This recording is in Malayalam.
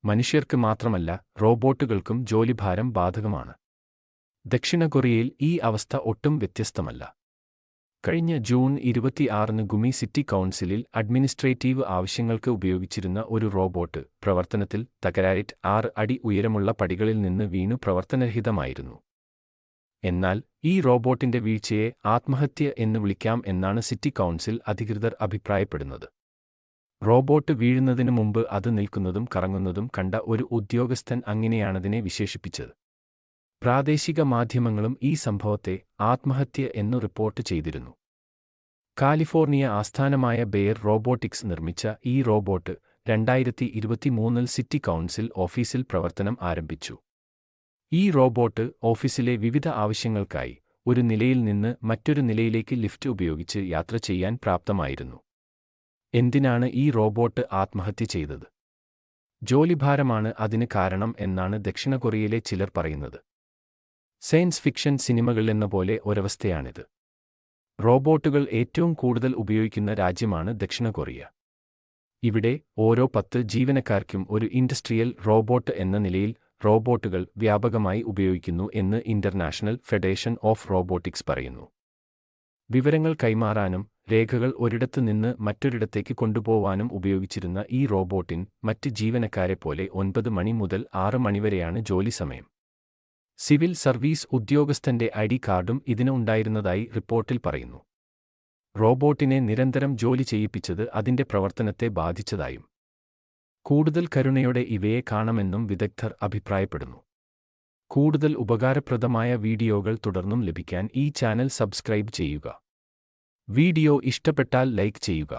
മനുഷ്യർക്ക് മാത്രമല്ല, റോബോട്ടുകൾക്കും ജോലിഭാരം ബാധകമാണ്. ദക്ഷിണ കൊറിയയിൽ ഈ അവസ്ഥ ഒട്ടും വ്യത്യസ്തമല്ല. കഴിഞ്ഞ ജൂൺ 26-ന് ഗുമി സിറ്റി കൗൺസിലിൽ അഡ്മിനിസ്ട്രേറ്റീവ് ആവശ്യങ്ങൾക്ക് ഉപയോഗിച്ചിരുന്ന ഒരു റോബോട്ട് പ്രവർത്തനത്തിൽ തകരാറിട്ട് 6 അടി ഉയരമുള്ള പടികളിൽ നിന്ന് വീണു പ്രവർത്തനരഹിതമായിരുന്നു. എന്നാൽ ഈ റോബോട്ടിന്റെ വീഴ്ചയെ ആത്മഹത്യ എന്ന് വിളിക്കാം എന്നാണ് സിറ്റി കൗൺസിൽ അധികൃതർ അഭിപ്രായപ്പെടുന്നത്. റോബോട്ട് വീഴുന്നതിനു മുമ്പ് അത് നിൽക്കുന്നതും കറങ്ങുന്നതും കണ്ട ഒരു ഉദ്യോഗസ്ഥൻ അങ്ങനെയാണതിനെ വിശേഷിപ്പിച്ചത്. പ്രാദേശിക മാധ്യമങ്ങളും ഈ സംഭവത്തെ ആത്മഹത്യ എന്നു റിപ്പോർട്ട് ചെയ്തിരുന്നു. കാലിഫോർണിയ ആസ്ഥാനമായ ബെയർ റോബോട്ടിക്സ് നിർമ്മിച്ച ഈ റോബോട്ട് 2023-ൽ സിറ്റി കൗൺസിൽ ഓഫീസിൽ പ്രവർത്തനം ആരംഭിച്ചു. ഈ റോബോട്ട് ഓഫീസിലെ വിവിധ ആവശ്യങ്ങൾക്കായി ഒരു നിലയിൽ നിന്ന് മറ്റൊരു നിലയിലേക്ക് ലിഫ്റ്റ് ഉപയോഗിച്ച് യാത്ര ചെയ്യാൻ പ്രാപ്തമായിരുന്നു. എന്തിനാണ് ഈ റോബോട്ട് ആത്മഹത്യ ചെയ്തത്? ജോലിഭാരമാണ് അതിന് കാരണം എന്നാണ് ദക്ഷിണ കൊറിയയിലെ ചിലർ പറയുന്നത്. സയൻസ് ഫിക്ഷൻ സിനിമകളെന്ന പോലെ ഒരവസ്ഥയാണിത്. റോബോട്ടുകൾ ഏറ്റവും കൂടുതൽ ഉപയോഗിക്കുന്ന രാജ്യമാണ് ദക്ഷിണ കൊറിയ. ഇവിടെ ഓരോ 10 ജീവനക്കാർക്കും ഒരു ഇൻഡസ്ട്രിയൽ റോബോട്ട് എന്ന നിലയിൽ റോബോട്ടുകൾ വ്യാപകമായി ഉപയോഗിക്കുന്നു എന്ന് ഇന്റർനാഷണൽ ഫെഡറേഷൻ ഓഫ് റോബോട്ടിക്സ് പറയുന്നു. വിവരങ്ങൾ കൈമാറാനും രേഖകൾ ഒരിടത്ത് നിന്ന് മറ്റൊരിടത്തേക്ക് കൊണ്ടുപോവാനും ഉപയോഗിച്ചിരുന്ന ഈ റോബോട്ടിൻ മറ്റ് ജീവനക്കാരെപ്പോലെ 9 മണി മുതൽ 6 മണിവരെയാണ് ജോലി സമയം. സിവിൽ സർവീസ് ഉദ്യോഗസ്ഥന്റെ ഐഡി കാർഡും ഇതിന് ഉണ്ടായിരുന്നതായി റിപ്പോർട്ടിൽ പറയുന്നു. റോബോട്ടിനെ നിരന്തരം ജോലി ചെയ്യിപ്പിച്ചത് അതിന്റെ പ്രവർത്തനത്തെ ബാധിച്ചതായും. കൂടുതൽ കരുണയോടെ ഇവയെ കാണണമെന്നും വിദഗ്ധർ അഭിപ്രായപ്പെടുന്നു. കൂടുതൽ ഉപകാരപ്രദമായ വീഡിയോകൾ തുടർന്നും ലഭിക്കാൻ ഈ ചാനൽ സബ്സ്ക്രൈബ് ചെയ്യുക. വീഡിയോ ഇഷ്ടപ്പെട്ടാൽ ലൈക്ക് ചെയ്യുക.